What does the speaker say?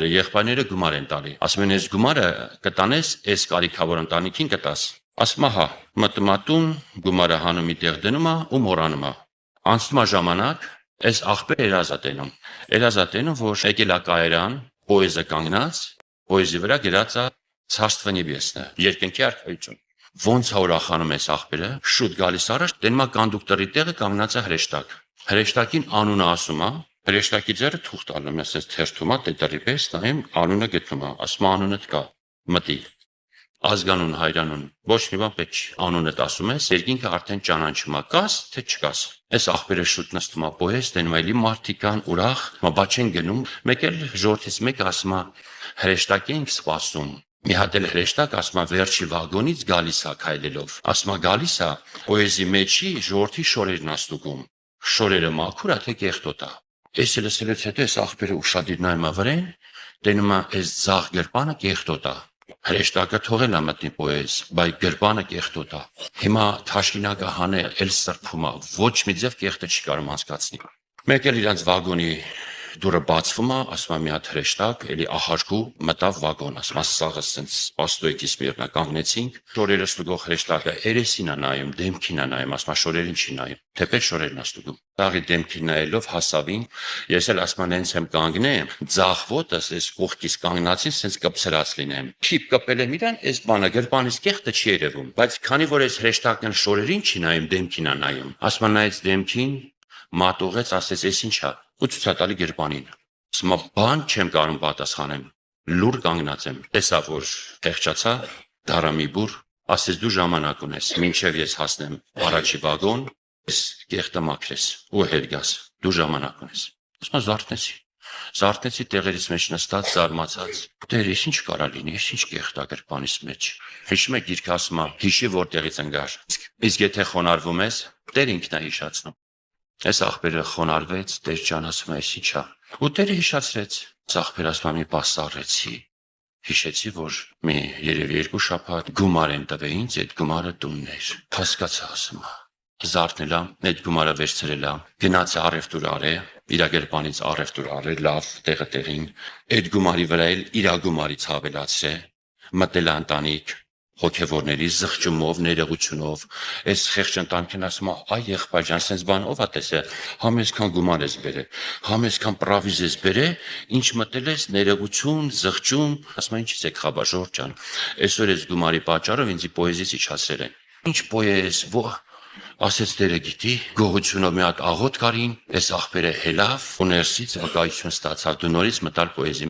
եղբայրները գումար են տալի։ Ասում են, այս գումարը կտանես, այս կարիքավոր ընտանիքին կտաս։ Ասում է, հա, մտնում է տուն, գումարը հանում տեղ դնում է ու մոռանում է։ Անցնում է ժամանակ, այս աղբերը երազատենում, որ եկել է կայարան, պոեզը կանգնած, պոեզի վրա գրած է «Царство небесное», երկնքի արքայություն։ Ոնց է ուրախանում այս աղբերը, շուտ գալիս առաջ, տենում է կոնդուկտորի տեղը կանգնած է հրեշտակ։ Հրեշտակին անունը ասում է, հրեշտակի ձեռը թուղթ տալում է, ասես թերթում է, տետերի պես նայում, անունը գտնում է, ասում է անունդ կա, մտի։ Ազգանուն, հայրանուն, ոչ մի բան պետք չի, անունդ ասում ես, երկինքը արդեն ճանաչում է, կաս, թե չկաս։ Այս աղբերը շուտ նստում է պոեզ, տենում է, էլի մարդիկ կան, ուրախ, մա չեն գնում, մեկ էլ ժողովրդից մեկը ասում է, հրեշտակ ենք սպասում։ Մի հատ էլ հրեշտակ ասում է, վերջի վագոնից գալիս է քայլելով, ասում է, գալիս է, պոեզի մեջի ժողովրդի շորերն է ստուգում, շորերը մաքուր է, թե կեղտոտ է։ Այս լսելուց հետո այս աղբերը ուշադիր նայում է վրան, տենում է, այս ձախ գրպանը կեղտոտ է։ Հրեշտակը թողել է մտնի պոեզ, բայց գրպանը կեղտոտ է։ Հիմա թաշկինակը հանե էլ սրբում է, ոչ մի ձև կեղտը չի կարող անցկացնի։ Մեկ էլ իրանց վագոնի դուրը բացվում է, ասում է մի հատ հրեշտակ, էլի ահարկու մտավ վագոն, ասում է սաղը սենց պաստոյքից միրնա կանգնեցինք, շորերը ստուգող հրեշտակը երեսին է նայում, դեմքին է նայում, ասում է շորերին չի նայում, թեպետ շորերն է ստուգում։ Տաղի դեմքին նայելով հասավին, ես էլ ասում եմ նենց եմ կանգնեմ, ձախ ոտս այս կողքից կանգնացին, սենց կպցրած լինեմ։ Քիփ կպել եմ իրան, այս բանը գրպանից կեղտը չի երևում, բայց քանի որ այս հրեշտակն շորերին չի նայում, դեմքին է նայում, ասում է նայեց դեմքին, մատուղեց, ասեց, այս ինչ է, ու ցույց տալի գրպանին։ Ասում է, բան չեմ կարող պատասխանեմ, լուր կանգնած եմ, տեսա որ խեղճացա, դառա մի բուր, ասեց դու ժամանակ ունես, մինչև ես հասնեմ առաջի վագոն, ես կեղտը մաքրես ու հետ գաս, դու ժամանակ ունես։ Ասում է, զարթնեցի տեղերից մեջ նստած, զարմացած։ Տեր, ես ինչ կարա լինի, ես ինչ կեղտա գրպանից մեջ։ Հիշում եք գիրքը ասում է, հիշի որտեղից ընկար։ Իսկ եթե խոնարհվում ես, Տեր ինքն է հիշացնում։ Այս աղբերը խոնարհվեց, Տեր ջան, ասում է, այս ի՞նչ է։ Ու Տերը հիշացրեց։ Աղբերը ասում է, մի բան սառեցի։ Հիշեցի, որ մի երևի 2 շաբաթ գումար են տվել ինձ, այդ գումարը տունն էր։ Հասկացա, ասում է։ Զարթնել եմ, այդ գումարը վերցրել եմ, գնաց առևտուր արել, իր գրպանից առևտուր արել, լավ տեղը տեղին, այդ գումարի վրա էլ իր գումարից հավելացրել, մտել ընտանիք, հոգևորների զղջումով, ներողությունով, այս խեղճ ընտանիքին ասում է, այ եղբայր ջան, sense բան ով է տեսել, համ այսքան գումար ես բերել, համ այսքան պրավիզ ես բերել, ինչ մտել ես, ներողություն, զղջում, ասում է, ինչից եք խաբար, Ժորժ ջան, այսօր այս գումարի պատճառով ինձ պոեզից իջացրել են։ Ինչ պոեզ, ասեց Տերը գիտի, գողությունով մի հատ աղոտ կարին, այս աղբերը հելավ, ու ներսից վկայություն ստացավ, դու նորից մտալ պոեզի